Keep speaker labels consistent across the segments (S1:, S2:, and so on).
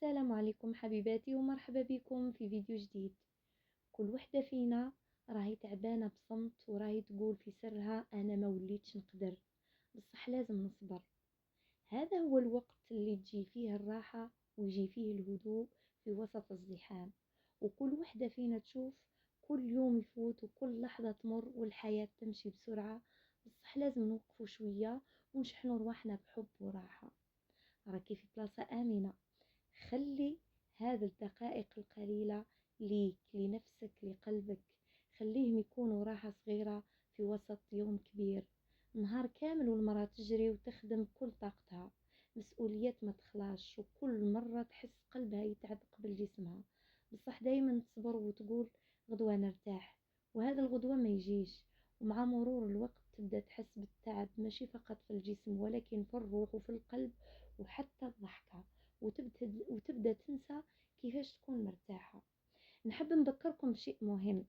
S1: السلام عليكم حبيباتي ومرحبا بكم في فيديو جديد. كل وحدة فينا راهي تعبانة بصمت وراهي تقول في سرها أنا ما وليتش نقدر، بصح لازم نصبر. هذا هو الوقت اللي تجي فيه الراحة ويجي فيه الهدوء في وسط الزحام. وكل وحدة فينا تشوف كل يوم يفوت وكل لحظة تمر والحياة تمشي بسرعة، بصح لازم نوقفوا شوية ونشحنوا رواحنا بحب وراحة. راكي في بلاصة آمنة، خلي هذه الدقائق القليلة ليك، لنفسك، لقلبك. خليهم يكونوا راحة صغيرة في وسط يوم كبير. نهار كامل والمرأة تجري وتخدم كل طاقتها، مسؤوليات ما تخلاش، وكل مرة تحس قلبها يتعب قبل جسمها، بصح دايما تصبر وتقول غدوة نرتاح. وهذا الغدوة ما يجيش، ومع مرور الوقت تبدأ تحس بالتعب، ماشي فقط في الجسم ولكن في الروح وفي القلب وحتى الضحكة، وتبدأ تنسى كيفاش تكون مرتاحة. نحب نذكركم بشيء مهم،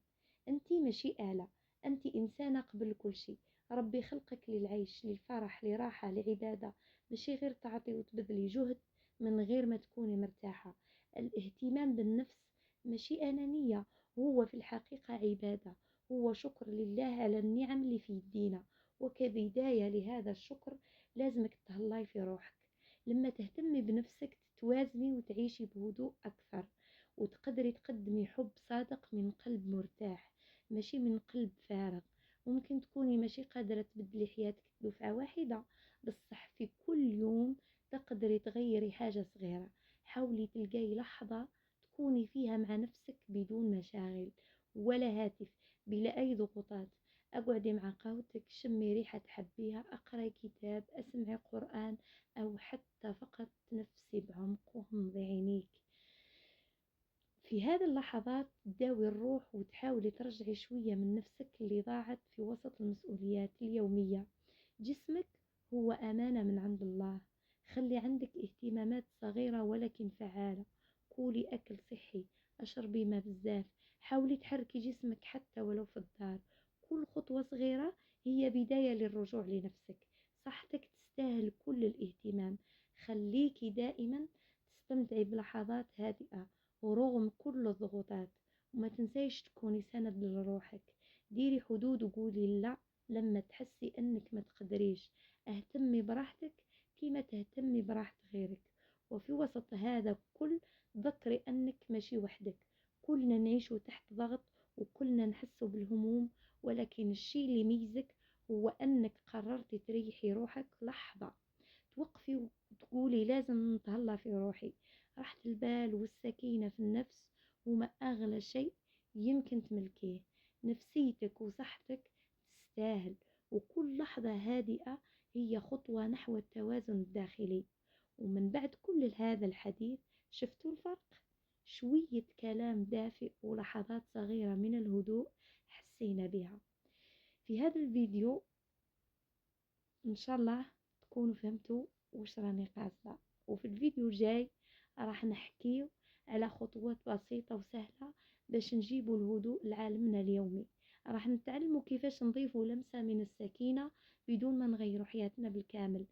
S1: أنت ماشي آلة، أنت إنسانة قبل كل شيء. ربي خلقك للعيش، للفرح، لراحة، لعبادة، ماشي غير تعطي وتبذلي جهد من غير ما تكوني مرتاحة. الاهتمام بالنفس ماشي أنانية، هو في الحقيقة عبادة، هو شكر لله على النعم اللي في يدينا. وكبداية لهذا الشكر لازمك تهلاي في روحك. لما تهتمي بنفسك تتوازني وتعيشي بهدوء أكثر، وتقدري تقدمي حب صادق من قلب مرتاح، ماشي من قلب فارغ. ممكن تكوني ماشي قادرة تبدلي حياتك دفعة واحدة، بصح في كل يوم تقدري تغيري حاجة صغيرة. حاولي تلقاي لحظة تكوني فيها مع نفسك بدون مشاغل ولا هاتف، بلا أي ضغوطات. أقعدي مع قهوتك، شمي ريحة تحبيها، أقرأي كتاب، أسمعي قرآن، أو حتى فقط تنفسي بعمق وغمضي عينيك. في هذه اللحظات تداوي الروح وتحاولي ترجعي شوية من نفسك اللي ضاعت في وسط المسؤوليات اليومية. جسمك هو أمانة من عند الله، خلي عندك اهتمامات صغيرة ولكن فعالة. كولي أكل صحي، أشربي ما بزاف، حاولي تحركي جسمك حتى ولو في الدار. كل خطوة صغيرة هي بداية للرجوع لنفسك. صحتك تستاهل كل الاهتمام. خليكي دائما تستمتعي بلحظات هادئة ورغم كل الضغوطات. وما تنسيش تكوني سند لروحك. ديري حدود وقولي لا لما تحسي انك ما تقدريش. اهتمي براحتك كيما تهتمي براحة غيرك. وفي وسط هذا كل ذكري انك ماشي وحدك، كلنا نعيشوا تحت ضغط وكلنا نحسوا بالهموم، ولكن الشيء اللي يميزك هو انك قررتي تريحي روحك لحظة، توقفي وتقولي لازم نتهلا في روحي. راحة البال والسكينة في النفس هما أغلى شيء يمكن تملكيه. نفسيتك وصحتك تستاهل، وكل لحظة هادئة هي خطوة نحو التوازن الداخلي. ومن بعد كل هذا الحديث، شفتوا الفرق؟ شوية كلام دافئ ولحظات صغيرة من الهدوء حسينا بها في هذا الفيديو. إن شاء الله تكونوا فهمتوا وش راني قاصدة. وفي الفيديو الجاي راح نحكي على خطوات بسيطة وسهلة باش نجيبوا الهدوء لعالمنا اليومي. راح نتعلموا كيفاش نضيفوا لمسة من السكينة بدون ما نغيروا حياتنا بالكامل.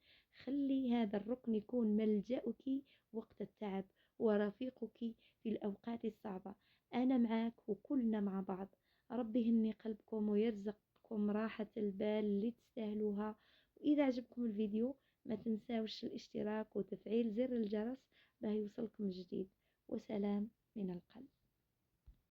S1: خلي هذا الركن يكون ملجأك وقت التعب ورفيقك في الأوقات الصعبة. أنا معاك وكلنا مع بعض. ربي يهني قلبكم ويرزقكم راحة البال اللي تستاهلوها. وإذا عجبكم الفيديو ما تنساوش الاشتراك وتفعيل زر الجرس باه يوصلكم الجديد. وسلام من القلب.